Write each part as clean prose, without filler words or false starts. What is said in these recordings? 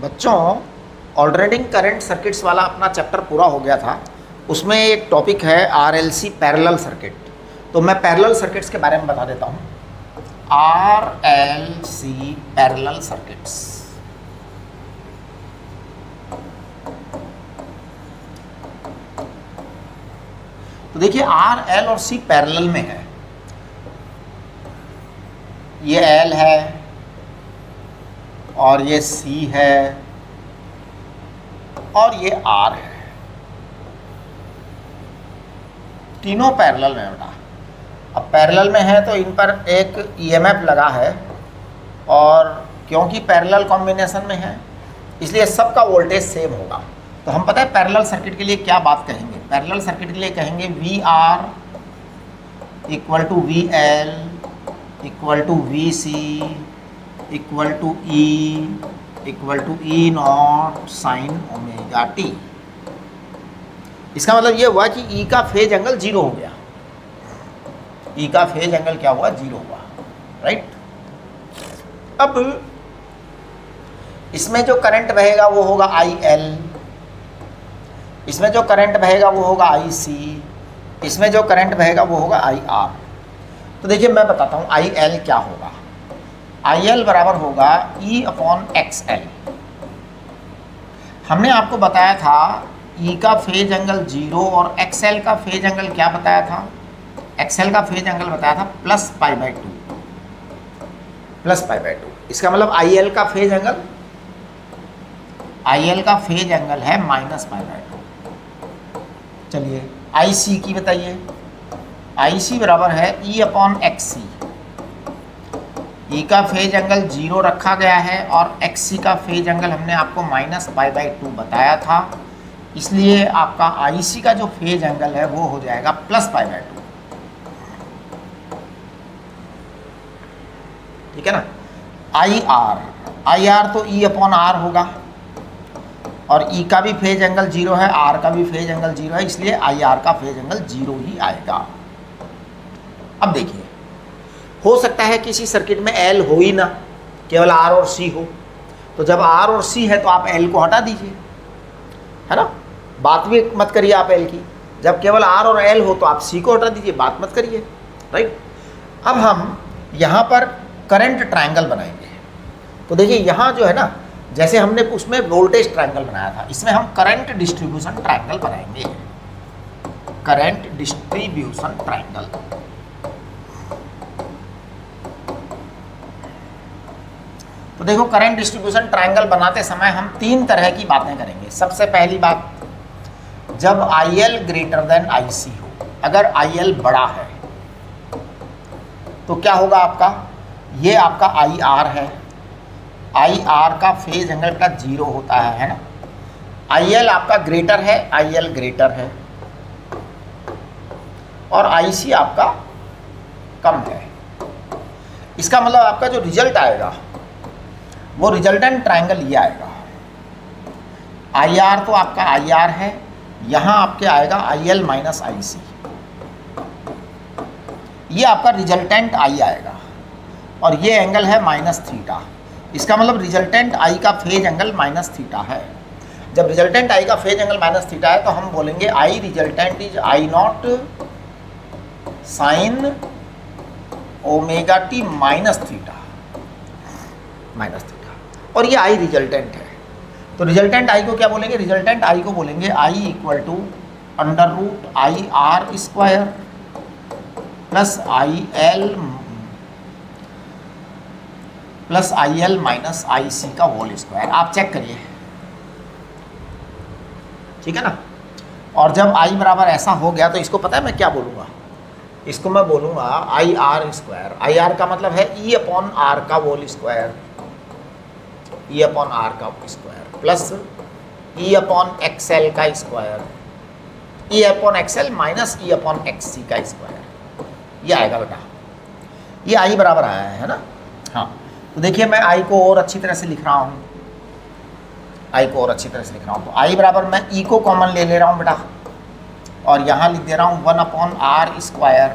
बच्चों, alternating current circuits वाला अपना चैप्टर पूरा हो गया था। उसमें एक टॉपिक है आरएलसी पैरेलल सर्किट। तो मैं पैरेलल सर्किट्स के बारे में बता देता हूँ। आरएलसी पैरेलल सर्किट्स, तो देखिए आर एल और सी पैरेलल में है। ये एल है और ये सी है और ये आर है, तीनों पैरेलल में बेटा। अब पैरेलल में है तो इन पर एक ईएमएफ लगा है और क्योंकि पैरेलल कॉम्बिनेशन में है इसलिए सबका वोल्टेज सेम होगा। तो हम पता है पैरेलल सर्किट के लिए क्या बात कहेंगे। पैरेलल सर्किट के लिए कहेंगे V R equal to V L equal to V C equal to E naught sine omega T. इसका मतलब ये हुआ कि ई का फेज एंगल 0 हो गया। ई का फेज एंगल क्या हुआ? 0 हुआ, राइट। अब इसमें जो करंट बहेगा वो होगा आई एल, इसमें जो करंट बहेगा वो होगा आई सी, इसमें जो करंट बहेगा वो होगा आई आर। तो देखिए मैं बताता हूँ आई एल क्या होगा। आई एल बराबर होगा ई अपॉन एक्स एल। हमने आपको बताया था ई का फेज एंगल 0 और एक्स एल का फेज एंगल क्या बताया था? एक्स एल का फेज एंगल बताया था प्लस पाई बाई 2। इसका मतलब आई एल का फेज एंगल, आई एल का फेज एंगल है माइनस पाई बाई 2। चलिए आई सी की बताइए। आई सी बराबर है ई अपॉन एक्स सी। ई का फेज एंगल 0 रखा गया है और एक्स सी का फेज एंगल हमने आपको माइनस पाई बाई 2 बताया था, इसलिए आपका आई सी का जो फेज एंगल है वो हो जाएगा प्लस पाई बाई 2। ठीक है ना। आई आर तो ई अपॉन आर होगा और ई का भी फेज एंगल 0 है, आर का भी फेज एंगल 0 है, इसलिए आई आर का फेज एंगल 0 ही आएगा। अब देखिए, हो सकता है किसी सर्किट में एल हो ही ना, केवल आर और सी हो। तो जब आर और सी है तो आप एल को हटा दीजिए, है ना। बात भी मत करिए आप एल की। जब केवल आर और एल हो तो आप सी को हटा दीजिए, बात मत करिए, राइट। अब हम यहाँ पर करंट ट्रायंगल बनाएंगे। तो देखिए यहाँ जो है ना, जैसे हमने उसमें वोल्टेज ट्रायंगल बनाया था, इसमें हम करंट डिस्ट्रीब्यूशन ट्रायंगल बनाएंगे। Current distribution triangle. तो देखो करंट डिस्ट्रीब्यूशन ट्रायंगल बनाते समय हम 3 तरह की बातें करेंगे। सबसे पहली बात, जब I L greater than I C हो, अगर आई एल बड़ा है तो क्या होगा आपका? ये आपका आई आर है, आई आर का फेज एंगल का 0 होता है ना। आई एल आपका ग्रेटर है, आई एल ग्रेटर है और आई सी आपका कम है। इसका मतलब आपका जो रिजल्ट आएगा वो रिजल्टेंट ट्रायंगल ये आएगा। आई आर तो आपका आई आर है, यहाँ आपके आएगा आई एल माइनस आई सी, ये आपका रिजल्टेंट आई आएगा और ये एंगल है माइनस थीटा। इसका मतलब रिजल्टेंट आई का फेज एंगल माइनस थीटा है। जब रिजल्टेंट आई का फेज एंगल माइनस थीटा है तो हम बोलेंगे I resultant is I naught sine omega T minus theta, और ये आई रिजल्टेंट है। तो रिजल्टेंट आई को क्या बोलेंगे? रिजल्टेंट आई को बोलेंगे I equal to under root I R square plus I L minus I C का होल स्क्वायर। आप चेक करिए, ठीक है ना। और जब आई बराबर ऐसा हो गया तो इसको पता है मैं क्या बोलूँगा? इसको मैं बोलूँगा I R square. I R का मतलब है ई अपॉन आर का whole square, E upon R का square plus E upon X L का square, E upon X L minus E upon X C का स्क्वायर। ये आएगा बेटा, ये आई बराबर आया है ना। हाँ, तो देखिए मैं आई को और अच्छी तरह से लिख रहा हूँ, तो आई बराबर मैं ई को कॉमन ले रहा हूँ बेटा और यहाँ लिख दे रहा हूँ 1 upon R square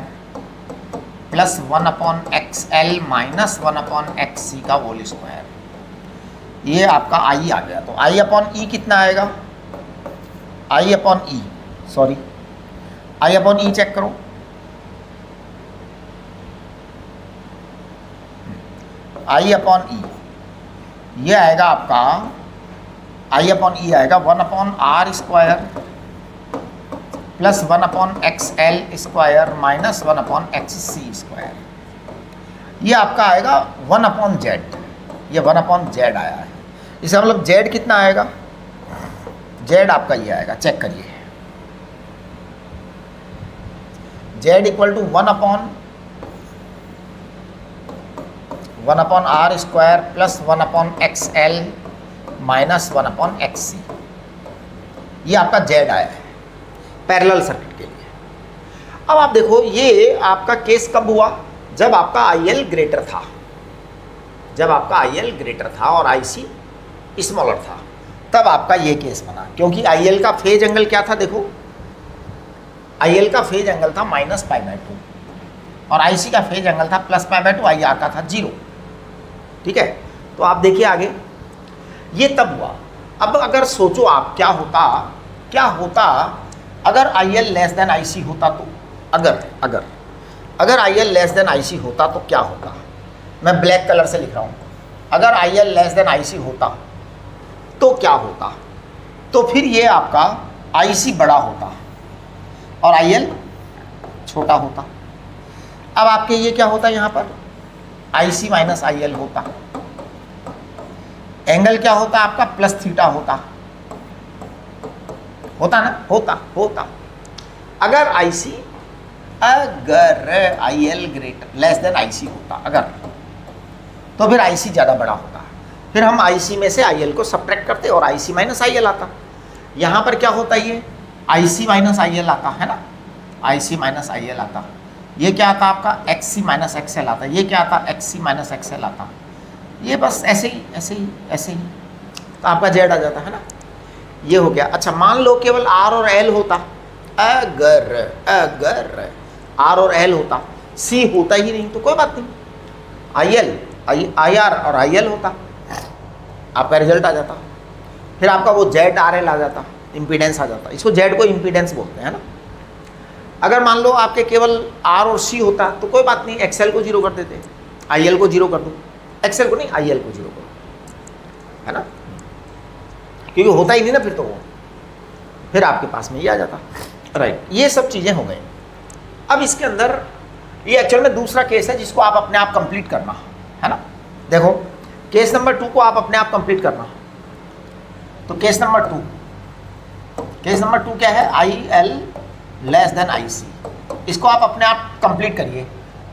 plus 1 upon X L minus 1 upon X C का होल स्क्वायर। ये आपका आई आ गया, तो आई अपॉन ई कितना आएगा, I upon E, sorry I upon E check करो, आई अपॉन ई ये आएगा आपका, आई अपॉन ई आएगा 1 upon R square plus 1 upon X L square minus 1 upon X C square. ये आपका आएगा 1 अपॉन जेड, ये 1 अपॉन जेड आया है। इसका मतलब जेड कितना आएगा, जेड आपका ये आएगा, चेक करिए, Z equal to 1 upon R square plus 1 upon X L minus 1 upon X C. ये आपका जेड आया है पैरेलल सर्किट के लिए। अब आप देखो ये आपका केस कब हुआ, जब आपका आई एल ग्रेटर था, जब आपका आई एल ग्रेटर था और आई सी स्मॉलर था, तब आपका ये केस बना। क्योंकि आई एल का फेज एंगल क्या था, देखो आई एल का फेज एंगल था -π/2 और आई सी का फेज एंगल था +π/2, आई आर का था 0। ठीक है, तो आप देखिए आगे, ये तब हुआ। अब अगर सोचो आप क्या होता अगर I L less than I C होता, तो अगर I L less than I C होता तो क्या होता। मैं ब्लैक कलर से लिख रहा हूँ, अगर I L less than I C होता तो क्या होता, तो फिर ये आपका आई सी बड़ा होता और आई एल छोटा होता। अब आपके ये क्या होता, यहाँ पर आई सी माइनस आई एल होता, एंगल क्या होता आपका +θ होता ना, होता। अगर आई सी, अगर I L greater less than I C होता, अगर, तो फिर आई सी ज़्यादा बड़ा होता, फिर हम आई सी में से आई एल को सब्ट्रैक्ट करते और आई सी माइनस आई एल आता। यहाँ पर क्या होता, ये आई सी माइनस आई एल आता है ना, आई सी माइनस आई एल आता। ये क्या आता आपका एक्स सी माइनस एक्स एल आता, ये क्या आता एक्स सी माइनस एक्स एल आता। ये बस ऐसे ही तो आपका जेड आ जाता है ना, ये हो गया। अच्छा मान लो केवल आर और एल होता, अगर आर और एल होता, सी होता ही नहीं तो कोई बात नहीं, आई आर और आई एल होता, आपका रिजल्ट आ जाता। फिर आपका वो जेड आर एल आ जाता, इम्पीडेंस आ जाता। इसको जेड को इम्पीडेंस बोलते हैं ना। अगर मान लो आपके केवल आर और सी होता तो कोई बात नहीं, एक्सएल को 0 कर देते, आई एल को 0 कर दो, एक्सएल को नहीं आई एल को 0 करो, है ना, क्योंकि होता ही नहीं ना फिर तो वो, फिर आपके पास में ये आ जाता। राइट, ये सब चीज़ें हो गई। अब इसके अंदर ये एक्चुअल में दूसरा केस है जिसको आप अपने आप कंप्लीट करना है ना। देखो केस नंबर 2 को आप अपने आप कंप्लीट करना। तो केस नंबर 2 क्या है, I L less than I C. इसको आप अपने आप कंप्लीट करिए,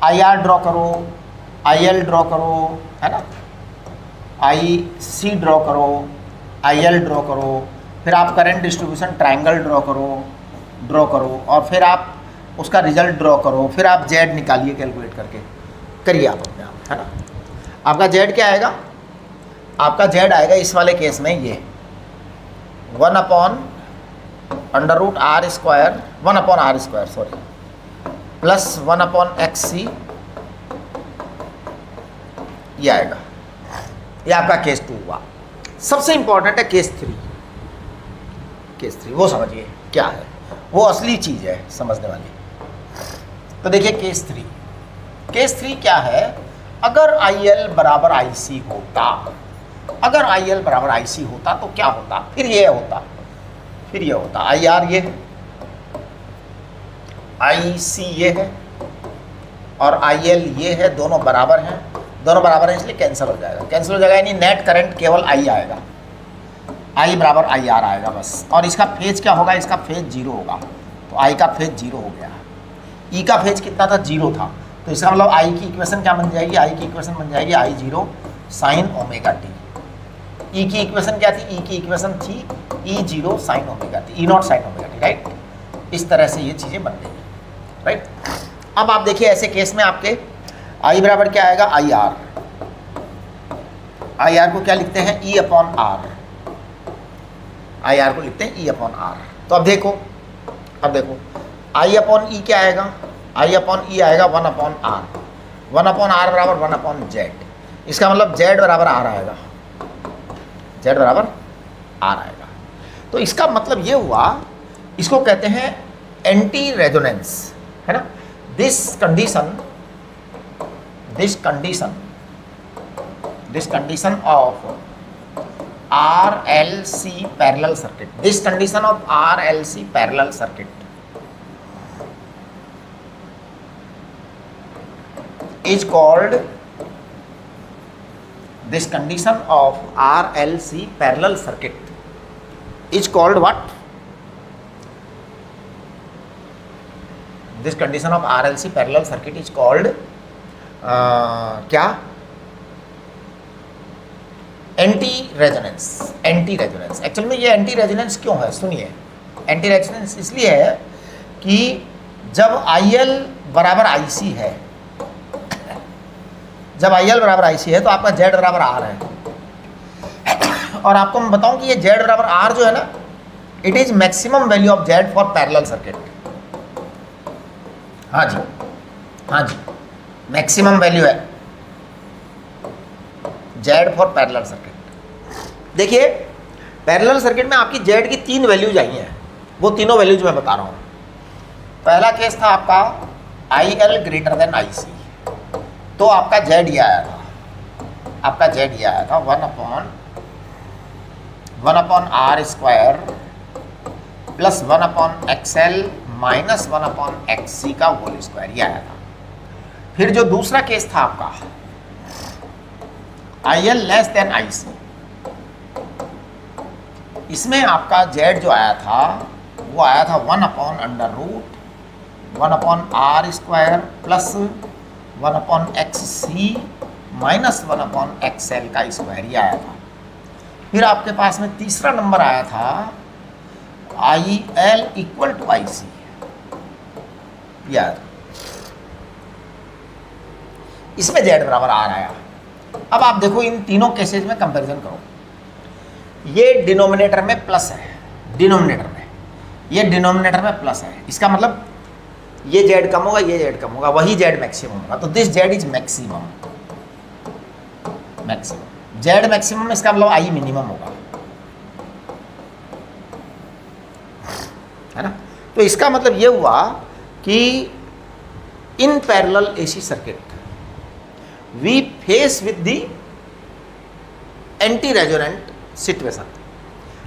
आई आर ड्रॉ करो, आई एल ड्रॉ करो, है ना, आई सी ड्रॉ करो, आई एल ड्रॉ करो, फिर आप करंट डिस्ट्रीब्यूशन ट्रायंगल ड्रॉ करो और फिर आप उसका रिजल्ट ड्रॉ करो, फिर आप जेड निकालिए कैलकुलेट करके, करिए आप अपने आप, है ना। आपका जेड क्या आएगा, आपका जेड आएगा इस वाले केस में ये 1 upon √r square, 1 upon r square sorry, plus 1 upon X C, ये आएगा। ये आपका केस 2 हुआ। सबसे इंपॉर्टेंट है केस 3, वो समझिए क्या है, वो असली चीज़ है समझने वाली। तो देखिए केस 3 क्या है, अगर आई एल बराबर आई सी होता, अगर आई एल बराबर आई सी होता तो क्या होता, फिर ये होता आई आर ये है, आई सी ये है और आई एल ये है, दोनों बराबर हैं, इसलिए कैंसिल हो जाएगा, यानी नेट करंट केवल आई आएगा, आई बराबर आई आर आएगा बस। और इसका फेज क्या होगा, इसका फेज 0 होगा, तो आई का फेज 0 हो गया। ई का फेज कितना था, 0 था, तो इसका मतलब आई की इक्वेशन क्या बन जाएगी, आई I0 साइन ओमेगा टी। ई की इक्वेशन क्या थी, ई की इक्वेशन थी E0 sign omega T, E0 sign omega T, right. इस तरह से ये चीज़ें बन गई, राइट। अब आप देखिए ऐसे केस में आपके आई बराबर क्या आएगा, आई आर को क्या लिखते हैं, E upon R, I R को लिखते हैं E अपॉन आर। तो अब देखो आई अपॉन ई क्या आएगा, आई अपॉन ई आएगा 1 अपॉन आर बराबर 1 अपॉन जेड। इसका मतलब जेड बराबर आर आएगा, Z बराबर R आएगा। तो इसका मतलब ये हुआ, इसको कहते हैं एंटी रेजोनेंस, है ना। This condition of RLC parallel circuit, this condition of RLC parallel circuit is called, this condition of RLC parallel circuit is called what? This condition of RLC parallel circuit is called क्या? Anti resonance. Anti resonance actual में ये anti resonance क्यों है, सुनिए। Anti resonance इसलिए है कि जब IL बराबर IC है, जब IL बराबर IC है तो आपका Z बराबर R है। और आपको मैं बताऊं कि ये Z बराबर R जो है ना, it is maximum value of Z for parallel circuit. हाँ जी, हाँ जी, मैक्सिमम वैल्यू है Z फॉर पैरेलल सर्किट। देखिए पैरेलल सर्किट में आपकी Z की 3 वैल्यूज आई हैं, वो तीनों वैल्यूज मैं बता रहा हूँ। पहला केस था आपका IL ग्रेटर देन IC, तो आपका Z ये आया था, आपका Z ये आया था 1/R square plus 1/XL minus 1/XC का होल स्क्वायर, ये आया था। फिर जो दूसरा केस था आपका IL लेस देन IC, इसमें आपका Z जो आया था वो आया था 1/√1/R square plus 1/XC minus 1/XL का स्क्वायर, ये आया था। फिर आपके पास में तीसरा नंबर आया था IL इक्वल टू IC, यार इसमें Z बराबर R आया। अब आप देखो इन तीनों केसेस में कंपैरिजन करो, ये डिनोमिनेटर में प्लस है, डिनोमिनेटर में, ये डिनोमिनेटर में प्लस है, इसका मतलब ये Z कम होगा, ये Z कम होगा, वही Z मैक्सिमम होगा। तो this Z is maximum, maximum Z maximum, इसका मतलब I मिनिमम होगा, है ना। तो इसका मतलब ये हुआ कि in parallel AC circuit we face with the anti resonant situation.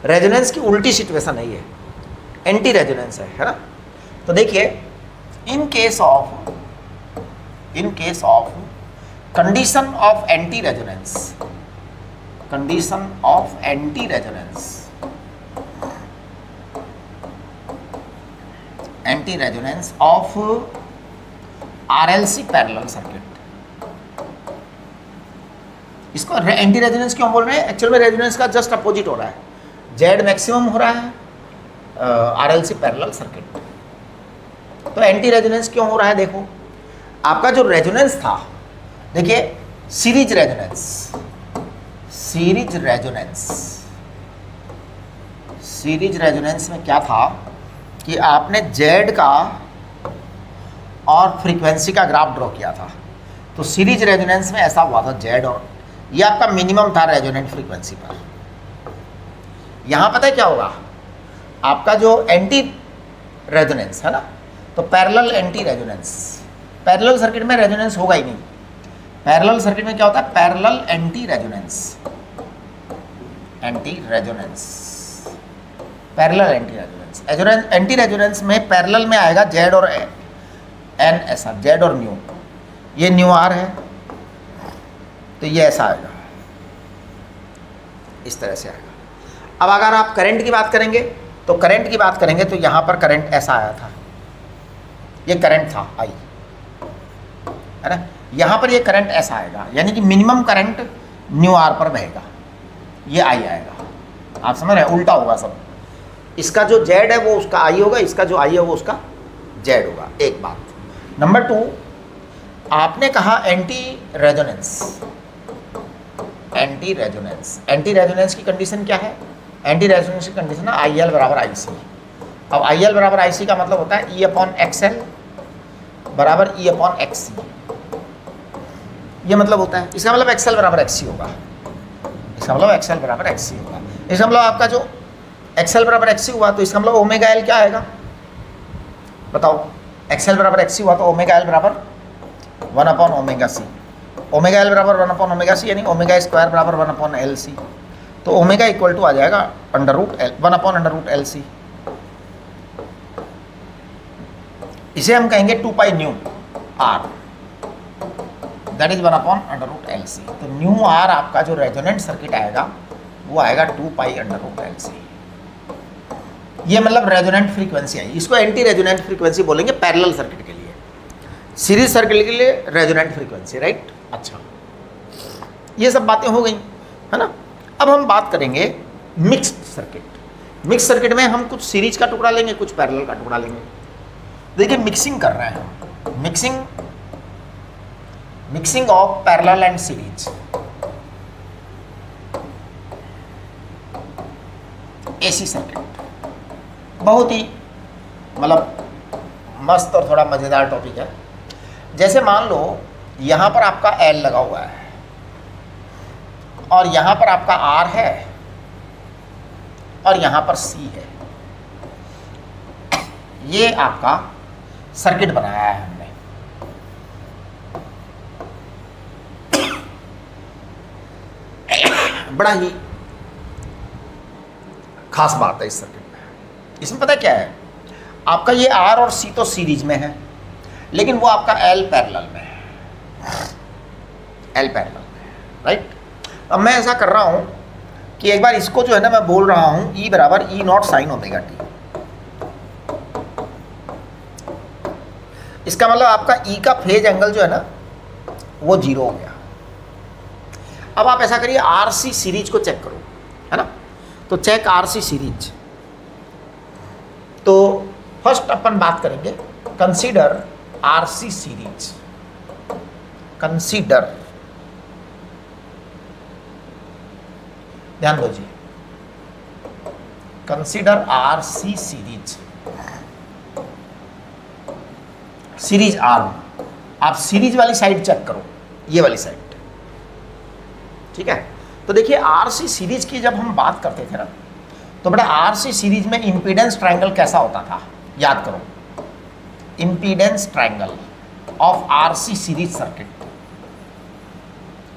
Resonance की उल्टी सिचुएशन है ये, एंटी रेजोनेंस है ना। तो देखिए in case of condition of anti resonance, condition of anti resonance, anti resonance of RLC parallel circuit, इसको anti resonance क्यों बोल रहे हैं? एक्चुअल में रेजोनेंस का जस्ट अपोजिट हो रहा है, Z मैक्सिमम हो रहा है RLC पैरेलल सर्किट। तो एंटी रेजोनेंस क्यों हो रहा है? देखो आपका जो रेजोनेंस था, देखिए series resonance, series resonance, series resonance में क्या था कि आपने Z का और फ्रीक्वेंसी का ग्राफ ड्रॉ किया था। तो सीरीज रेजोनेंस में ऐसा हुआ था, Z और ये आपका मिनिमम था रेजोनेंट फ्रीक्वेंसी पर। यहाँ पता है क्या होगा, आपका जो एंटी रेजोनेंस है ना, तो parallel anti resonance, parallel circuit में रेजोनेंस होगा ही नहीं। पैरेलल सर्किट में क्या होता है? Parallel anti resonance, anti resonance, parallel anti resonance. Anti resonance में पैरेलल में आएगा Z और N, ऐसा Z और न्यू, ये न्यू R है तो ये ऐसा आएगा, इस तरह से आएगा। अब अगर आप करंट की बात करेंगे तो करंट की बात करेंगे तो यहाँ पर करंट ऐसा आया था, ये करंट था I, है ना। यहाँ पर ये करंट ऐसा आएगा, यानी कि मिनिमम करंट न्यू R पर बहेगा, ये I आएगा। आप समझ रहे हैं? उल्टा होगा सब, इसका जो Z है वो उसका I होगा, इसका जो I है वो उसका Z होगा। एक बात। नंबर 2, आपने कहा anti resonance, anti resonance, anti resonance की कंडीशन क्या है? एंटी रेजोनेंस की कंडीशन है IL बराबर IC। अब IL बराबर IC का मतलब होता है E/XL बराबर E/XC, ये मतलब होता है। इसका मतलब XL बराबर XC होगा, इसका मतलब एक्सएल बराबर एक्ससी होगा। इसका मतलब आपका जो एक्सएल बराबर एक्ससी हुआ तो इसका मतलब ओमेगा एल क्या आएगा बताओ। एक्सएल बराबर एक्ससी हुआ तो ओमेगा एल बराबर 1/ओमेगा सी। ओमेगा एल बराबर 1/ओमेगा सी यानी ओमेगा स्क्वायर बराबर 1/LC। तो ओमेगा इक्वल टू आ जाएगा √L 1/√LC। इसे हम कहेंगे 2 pi nu R, that is 1/√LC। तो न्यू आर आपका जो रेजोनेंट सर्किट आएगा वो आएगा 2 पाई √LC। ये मतलब रेजोनेंट फ्रीक्वेंसी आई। इसको एंटी रेजोनेंट फ्रीक्वेंसी बोलेंगे पैरेलल सर्किट के लिए, सीरीज सर्किट के लिए रेजोनेंट फ्रीक्वेंसी, राइट। अच्छा, ये सब बातें हो गई है ना। अब हम बात करेंगे मिक्स्ड सर्किट। मिक्स सर्किट में हम कुछ सीरीज का टुकड़ा लेंगे, कुछ पैरेलल का टुकड़ा लेंगे। देखिए मिक्सिंग कर रहे हैं हम, mixing of parallel and series. AC circuit बहुत ही मतलब मस्त और थोड़ा मजेदार टॉपिक है। जैसे मान लो यहां पर आपका एल लगा हुआ है और यहां पर आपका आर है और यहां पर सी है। ये आपका सर्किट बनाया है हमने। बड़ा ही खास बात है इस सर्किट में। इसमें पता क्या है, आपका ये आर और सी तो सीरीज में है, लेकिन वो आपका एल पैरेलल में है, एल पैरेलल में है, राइट। अब मैं ऐसा कर रहा हूं कि एक बार इसको जो है ना मैं बोल रहा हूं E बराबर E0 साइन ओमेगा टी। इसका मतलब आपका E का फेज एंगल जो है ना वो 0 हो गया। अब आप ऐसा करिए RC सीरीज को चेक करो, है ना। तो चेक RC सीरीज। तो फर्स्ट अपन बात करेंगे कंसीडर RC सीरीज। कंसीडर, ध्यान दो जी, consider RC series. Series arm, आप सीरीज वाली साइड चेक करो, ये वाली साइड, ठीक है। तो देखिए RC सीरीज की जब हम बात करते थे ना, तो बेटा RC सीरीज में इंपीडेंस ट्रायंगल कैसा होता था, याद करो। Impedance triangle of RC series circuit,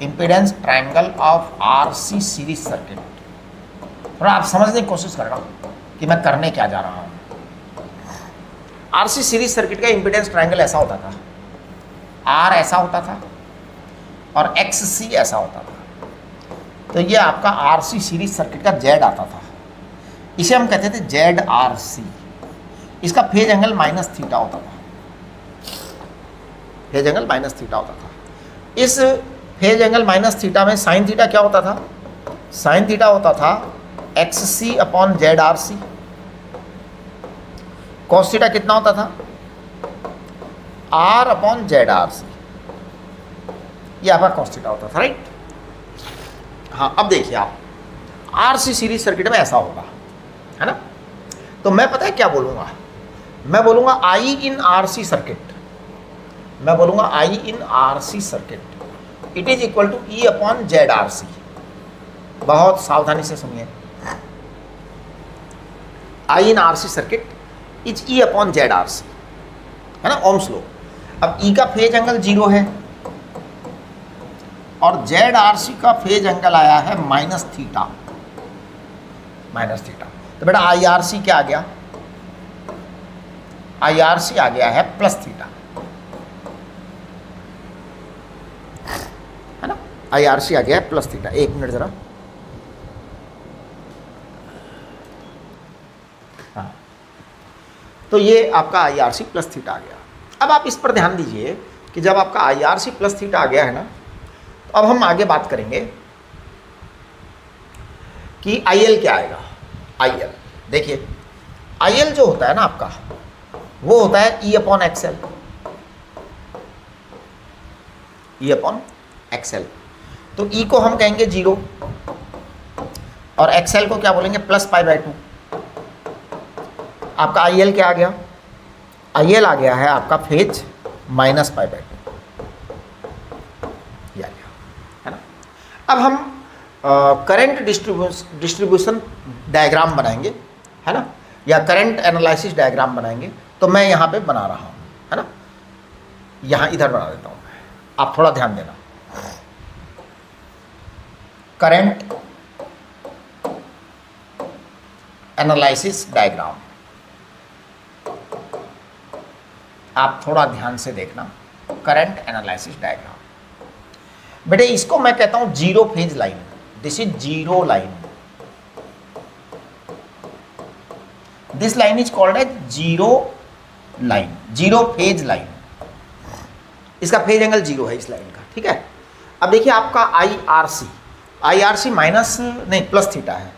impedance triangle of RC series circuit. थोड़ा आप समझने की कोशिश कर रहा हूं कि मैं करने क्या जा रहा हूं। RC सीरीज सर्किट का इंपीडेंस ट्रायंगल ऐसा होता था, R ऐसा होता था और XC ऐसा होता था। तो ये आपका RC सीरीज सर्किट का Z आता था, इसे हम कहते थे ZRC। इसका फेज एंगल -θ होता था, फेज एंगल -θ होता था। इस फेज एंगल -θ में साइन थीटा क्या होता था, साइन थीटा होता था XC/ZRC। कॉस थीटा कितना होता था, R/ZRC। ये आपका कॉस थीटा होता था, राइट। हाँ, अब देखिए आप RC सीरीज सर्किट में ऐसा होगा, है ना। तो मैं पता है क्या बोलूँगा, मैं बोलूँगा I इन RC सर्किट, मैं बोलूँगा I in RC circuit it is equal to E/ZRC। बहुत सावधानी से सुनिए, I in RC circuit is E/ZRC, है ना, ओम्स लॉ। अब E का फेज एंगल 0 है और ZRC का फेज एंगल आया है -θ, -θ। तो बेटा IRC क्या आ गया, IRC आ गया है +θ, है ना। IRC आ गया है +θ। एक मिनट जरा, हाँ। तो ये आपका IRC +θ आ गया। अब आप इस पर ध्यान दीजिए कि जब आपका IRC +θ आ गया है ना, तो अब हम आगे बात करेंगे कि IL क्या आएगा। IL देखिए, IL जो होता है ना आपका, वो होता है E/XL, E/XL। तो E को हम कहेंगे 0 और XL को क्या बोलेंगे +π/2। आपका IL क्या आ गया, IL आ गया है आपका फेज -π/2, है ना। अब हम करंट डिस्ट्रीब्यूशन डायग्राम बनाएंगे, है ना, या करंट एनालिसिस डायग्राम बनाएंगे, तो मैं यहाँ पे बना रहा हूँ, है ना, यहाँ इधर बना देता हूँ, आप थोड़ा ध्यान देना। करंट एनालिसिस डायग्राम, आप थोड़ा ध्यान से देखना। करंट एनालिसिस डायग्राम बेटे, इसको मैं कहता हूं zero phase line. This is zero line, this line is called as zero line, zero phase line. इसका फेज एंगल जीरो है इस लाइन का, ठीक है। अब देखिए आपका IRC माइनस नहीं प्लस थीटा है,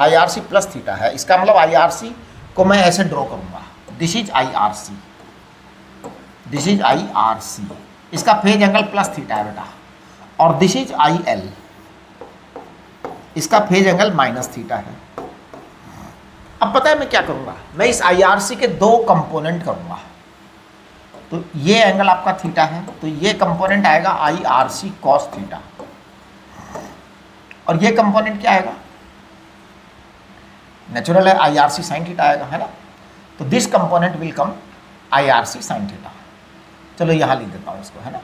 IRC प्लस थीटा है। इसका मतलब IRC को मैं ऐसे ड्रॉ करूंगा, this is IRC, this is IRC, इसका फेज एंगल प्लस थीटा है बेटा, और दिस इज IL, इसका फेज एंगल माइनस थीटा है। अब पता है मैं क्या करूंगा, मैं इस IRC के दो कंपोनेंट करूंगा। तो ये एंगल आपका थीटा है, तो ये कंपोनेंट आएगा IRC कॉस थीटा, और ये कंपोनेंट क्या आएगा, नेचुरल है IRC साइन थीटा आएगा, है ना। तो this component will come IRC sine theta. चलो यहाँ लिख देता हूँ इसको, है ना,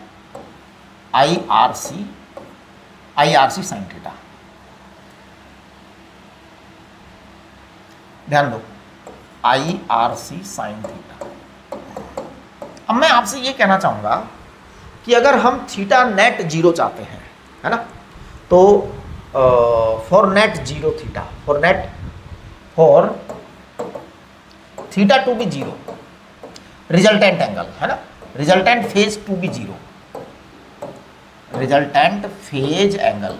IRC साइन थीटा। ध्यान दो, IRC साइन थीटा। अब मैं आपसे ये कहना चाहूंगा कि अगर हम थीटा नेट जीरो चाहते हैं, है ना, तो for net zero theta, for theta to be zero, resultant angle, है ना, resultant phase to be zero, resultant phase angle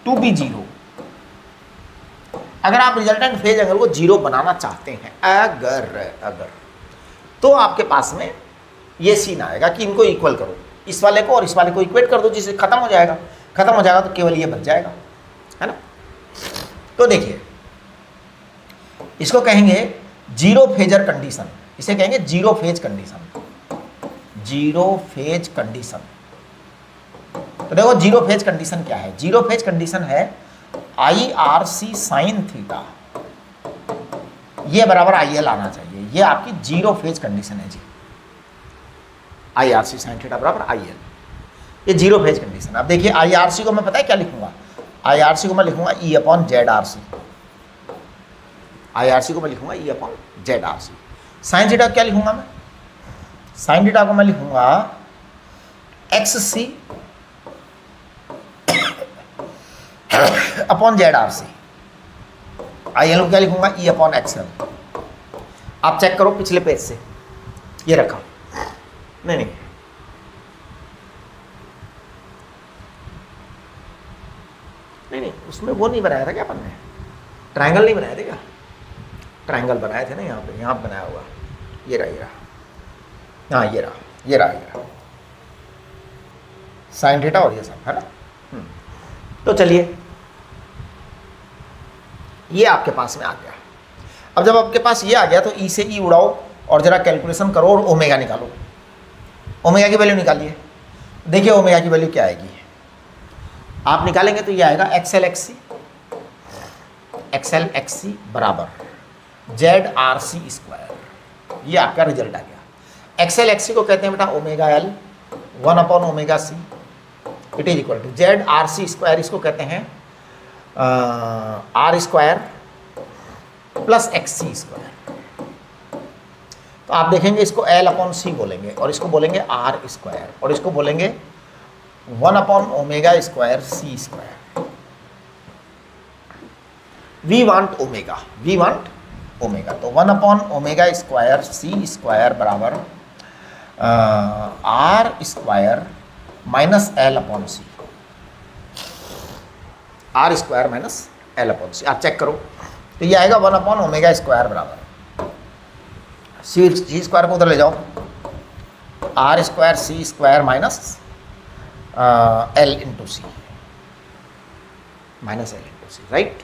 to be zero. अगर आप रिजल्टेंट फेज एंगल को जीरो बनाना चाहते हैं, अगर तो आपके पास में ये सीन आएगा कि इनको इक्वल करो, इस वाले को और इस वाले को इक्वेट कर दो, जिससे खत्म हो जाएगा तो केवल ये बच जाएगा, है ना। तो देखिए इसको कहेंगे जीरो फेजर कंडीशन, इसे कहेंगे zero phase condition, zero phase condition. तो देखो जीरो फेज कंडीशन क्या है, जीरो फेज कंडीशन है IRC साइन थीटा, ये बराबर IL आना चाहिए, ये आपकी जीरो फेज कंडीशन है जी, IRC साइन थीटा बराबर IL, ये जीरो फेज कंडीशन। अब देखिए IRC को मैं पता है क्या लिखूंगा, IRC को मैं लिखूंगा E/ZRC, IRC को मैं लिखूंगा E/ZRC। साइन थीटा क्या लिखूंगा मैं, साइन थीटा को मैं लिखूंगा XC अपॉन ZRC। IL को क्या लिखूंगा E/XL। आप चेक करो पिछले पेज से, ये रखा, नहीं उसमें वो नहीं बनाया था क्या अपन ने, ट्रायंगल नहीं बनाया था क्या, ट्रायंगल बनाए थे ना यहाँ पे, यहाँ बनाया हुआ, ये रहा, हाँ ये रहा साइन थीटा और ये सब, है ना। तो चलिए ये आपके पास में आ गया। अब जब आपके पास ये आ गया तो ई से ई उड़ाओ और जरा कैलकुलेशन करो और ओमेगा निकालो, ओमेगा की वैल्यू निकालिए। देखिए ओमेगा की वैल्यू क्या आएगी, आप निकालेंगे तो ये आएगा XL XC बराबर ZRC स्क्वायर, ये आपका रिजल्ट आ गया। XL XC को कहते हैं बेटा ओमेगा L 1/ओमेगा C, it is equal to ZRC square, इसको कहते हैं R square plus XC square. तो आप देखेंगे इसको L/C बोलेंगे और इसको बोलेंगे R स्क्वायर और इसको बोलेंगे 1/ओमेगा square C square. We want omega, तो 1/ओमेगा स्क्वायर C स्क्वायर बराबर R square minus L/C, R square minus L/C। आप चेक करो तो ये आएगा 1/ओमेगा स्क्वायर बराबर C स्क्वायर को उधर ले जाओ, R square C square minus L/C minus L/C, right.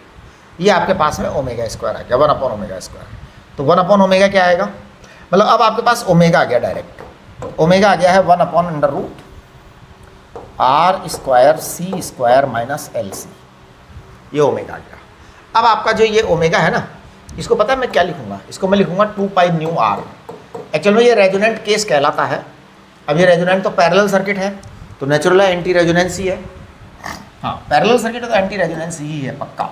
ये आपके पास में ओमेगा स्क्वायर आ गया 1/ओमेगा स्क्वायर। तो 1/ओमेगा क्या आएगा, मतलब अब आपके पास ओमेगा आ गया डायरेक्ट, ओमेगा आ गया है 1/√, R square C square minus L C, ये ओमेगा आ गया। अब आपका जो ये ओमेगा है ना, इसको पता है मैं क्या लिखूंगा, इसको मैं लिखूंगा 2 पाई न्यू आर। एक्चुअल में ये रेजोनेंट केस कहलाता है। अब ये रेजोनेंट तो पैरेलल सर्किट है, तो नेचुरल है एंटी रेजोनेंस ही है। हाँ, पैरेलल सर्किट है तो एंटी रेजोनेंस ही है पक्का।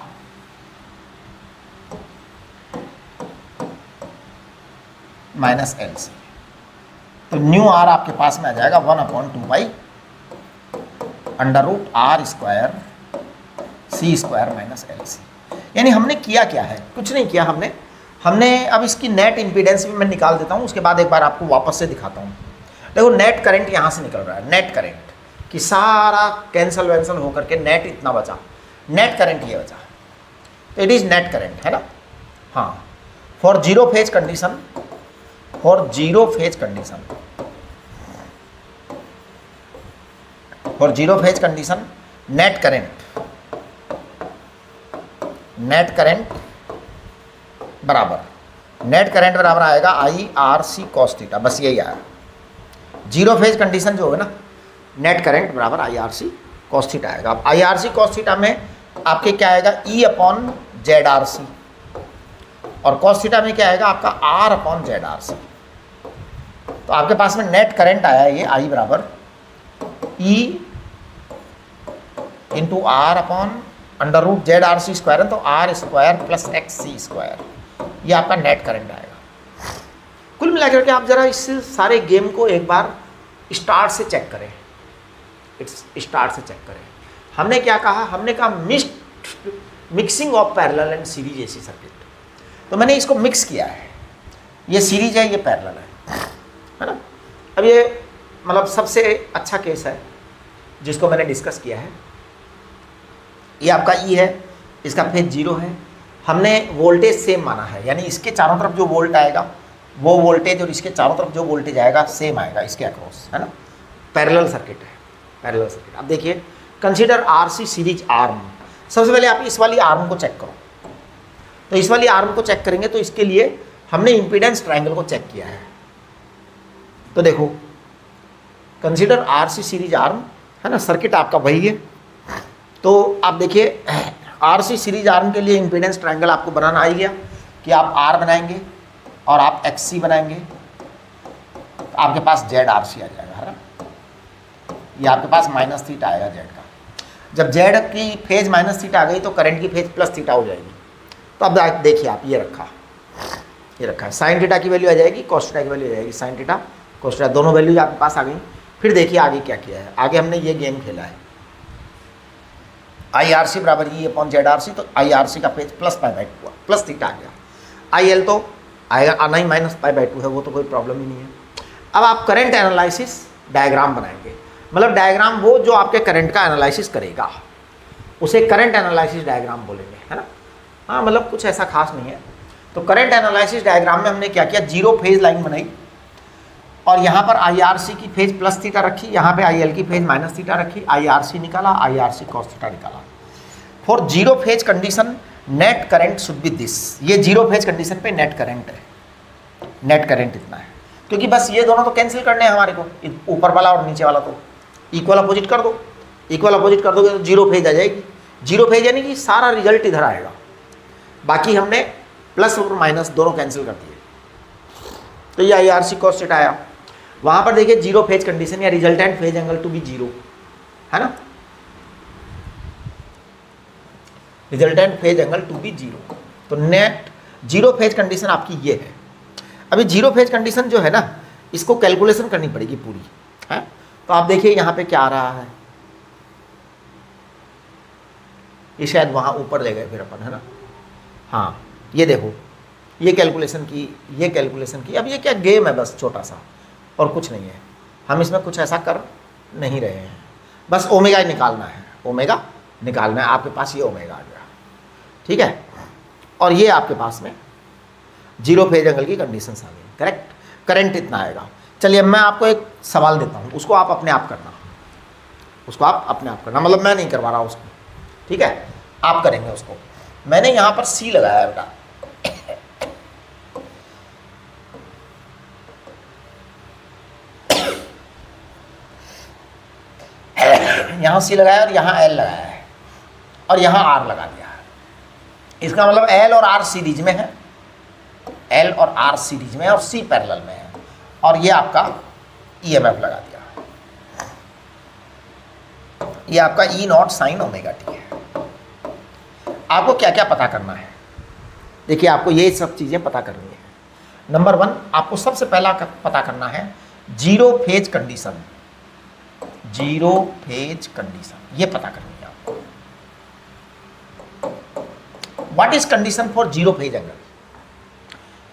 माइनस एल सी, तो न्यू आर आपके पास में आ जाएगा 1/2 pi under root R square C square minus L C. यानी हमने किया क्या है, कुछ नहीं किया हमने अब इसकी नेट इम्पीडेंस भी मैं निकाल देता हूँ, उसके बाद एक बार आपको वापस से दिखाता हूँ। देखो नेट करंट यहाँ से निकल रहा है, नेट करंट कि सारा कैंसल वैंसल होकर के नेट इतना बचा, नेट करंट ये बचा, तो इट इज़ नेट करंट है ना। हाँ, for zero phase condition, for zero phase condition, for zero phase condition net current बराबर आएगा I R C cos theta, बस यही आया। जीरो फेज कंडीशन जो है ना, नेट करंट बराबर I R C cos theta आएगा। अब I R C cos theta में आपके क्या आएगा, E upon Z R C, और कॉस थीटा में क्या आएगा आपका R upon Z R C. तो आपके पास में नेट करंट आया ये आई बराबर E into R upon under root Z R C square है, तो R square plus X C square, ये आपका नेट करंट आएगा। कुल मिलाकर के आप जरा इस सारे गेम को एक बार स्टार्ट से चेक करें, स्टार्ट से चेक करें। हमने क्या कहा, हमने कहा mixing of parallel and series AC circuit. तो मैंने इसको मिक्स किया है, ये सीरीज है ये पैरेलल है ना। अब ये मतलब सबसे अच्छा केस है जिसको मैंने डिस्कस किया है। ये आपका ई है, इसका फेज जीरो है, हमने वोल्टेज सेम माना है, यानी इसके चारों तरफ जो वोल्ट आएगा वो वोल्टेज और इसके चारों तरफ जो वोल्टेज आएगा सेम आएगा इसके अक्रॉस, है ना। पैरेलल सर्किट है, पैरेलल सर्किट। अब देखिए कंसीडर आरसी सीरीज आर्म। सबसे पहले आप इस वाली आर्म को चेक करो, तो इस वाली आर्म को चेक करेंगे तो इसके लिए हमने इम्पीडेंस ट्रायंगल को चेक किया है। तो देखो कंसीडर आरसी सीरीज आर्म, है ना, सर्किट आपका वही है। तो आप देखिए आरसी सीरीज आर्म के लिए इम्पीडेंस ट्रायंगल आपको बनाना आ ही गया कि आप आर बनाएंगे और आप एक्स सी बनाएंगे, तो आपके पास जेड आर सी आ जाएगा, है ना। ये आपके पास माइनस थीटा आएगा जेड का। जब जेड की फेज माइनस थीटा आ गई तो करंट की फेज प्लस थीटा हो जाएगी। तो अब देखिए आप ये रखा है, साइन थीटा की वैल्यू आ जाएगी, कॉस थीटा की वैल्यू आ जाएगी, साइन थीटा कॉस थीटा दोनों वैल्यूज आपके पास आ गई। फिर देखिए आगे क्या किया है, आगे हमने ये गेम खेला है आई आर सी बराबर E upon Z R C, तो आई आर सी का phase plus pi by two plus theta आ गया। आई एल तो आएगा, आना ही माइनस पाई बाई टू है, वो तो कोई प्रॉब्लम ही नहीं है। अब आप करंट एनालिसिस डायग्राम बनाएंगे, मतलब डायग्राम वो जो आपके करंट का एनालिसिस करेगा उसे करंट एनालिसिस डायग्राम बोलेंगे, है ना। हाँ, मतलब कुछ ऐसा खास नहीं है। तो करंट एनालिसिस डायग्राम में हमने क्या किया, जीरो फेज लाइन बनाई और यहाँ पर आई आर सी की फेज प्लस थीटा रखी, यहाँ पे आई एल की फेज माइनस थीटा रखी, आई आर सी निकाला, I R C cos theta निकाला। For zero phase condition net current should be this, ये जीरो फेज कंडीशन पे नेट करंट है, नेट करंट इतना है, क्योंकि बस ये दोनों तो कैंसिल करने हैं हमारे को, ऊपर वाला और नीचे वाला तो इक्वल अपोजिट कर दो, इक्वल अपोजिट कर दोगे तो जीरो फेज आ जाएगी। जीरो फेज यानी कि सारा रिजल्ट इधर आएगा, बाकी हमने प्लस और माइनस दोनों कैंसिल कर दिए। तो ये I R C cos theta आया। वहाँ पर देखिए जीरो फेज कंडीशन या resultant phase angle to be zero, है ना, resultant phase angle to be zero. तो नेट जीरो फेज कंडीशन आपकी ये है। अभी जीरो फेज कंडीशन जो है ना, इसको कैलकुलेशन करनी पड़ेगी पूरी, है। तो आप देखिए यहाँ पे क्या आ रहा है, ये शायद वहाँ ऊपर ले गए फिर अपन, है ना। हाँ, ये देखो ये कैलकुलेशन की, ये कैलकुलेशन की। अब ये क्या गेम है, बस छोटा सा और कुछ नहीं है, हम इसमें कुछ ऐसा कर नहीं रहे हैं, बस ओमेगा निकालना है, ओमेगा निकालना है। आपके पास ये ओमेगा आ गया, ठीक है, और ये आपके पास में जीरो फेज एंगल की कंडीशन आ गई, करेक्ट। करंट इतना आएगा। चलिए मैं आपको एक सवाल देता हूँ, उसको आप अपने आप करना, उसको आप अपने आप करना, मतलब मैं नहीं करवा रहा उसको, ठीक है, आप करेंगे उसको। मैंने यहाँ पर सी लगाया बेटा, यहाँ C लगाया और यहाँ L लगाया है और यहाँ R लगा दिया है। इसका मतलब L और R सीरीज में है, L और R सीरीज में है और C पैरेलल में है, और ये आपका EMF लगा दिया। ये आपका E not sine omega T है। आपको क्या क्या पता करना है? देखिए, आपको ये सब चीज़ें पता करनी है। नंबर 1, आपको सबसे पहला पता करना है zero phase condition. Zero phase condition ये पता करनी है आपको। What is condition for zero phase angle?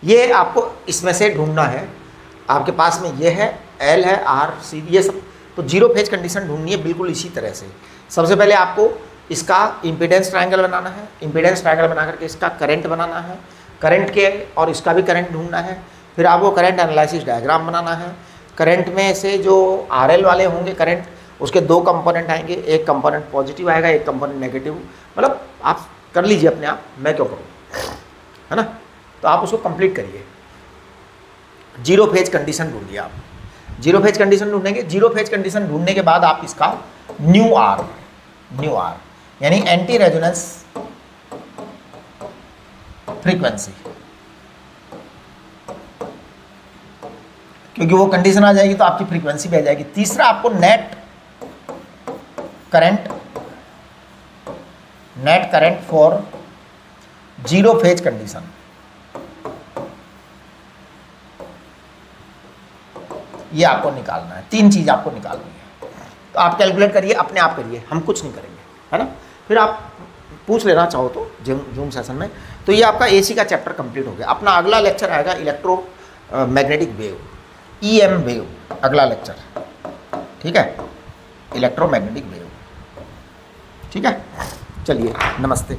ये आपको इसमें से ढूंढना है। आपके पास में ये है, L है, R C ये सब, तो जीरो फेज कंडीशन ढूंढनी है बिल्कुल इसी तरह से। सबसे पहले आपको इसका इम्पीडेंस ट्रायंगल बनाना है, इम्पीडेंस ट्रायंगल बना करके इसका करंट बनाना है, करंट के और इसका भी करंट ढूंढना है। फिर आपको करंट एनालिसिस डायग्राम बनाना है। करंट में से जो RL वाले होंगे करंट, उसके दो कंपोनेंट आएंगे, एक कंपोनेंट पॉजिटिव आएगा, एक कंपोनेंट नेगेटिव। मतलब आप कर लीजिए अपने आप, मैं क्यों करूँ, है ना। तो आप उसको कंप्लीट करिए। जीरो फेज कंडीशन ढूंढिए आप। जीरो फेज कंडीशन ढूंढेंगे। जीरो फेज कंडीशन ढूंढने के बाद आप इसका न्यू आर यानी एंटी रेजोनेंस फ्रीक्वेंसी, क्योंकि वो कंडीशन आ जाएगी तो आपकी फ्रीक्वेंसी भी आ जाएगी। तीसरा, आपको net current for zero phase condition, ये आपको निकालना है। 3 चीज़ आपको निकालनी है। तो आप कैलकुलेट करिए, अपने आप करिए, हम कुछ नहीं करेंगे, है ना। फिर आप पूछ लेना चाहो तो जूम सेशन में। तो ये आपका AC का चैप्टर कंप्लीट हो गया। अपना अगला लेक्चर आएगा electro magnetic wave, EM wave, अगला लेक्चर, ठीक है, इलेक्ट्रोमैग्नेटिक वेव, ठीक है। चलिए, नमस्ते।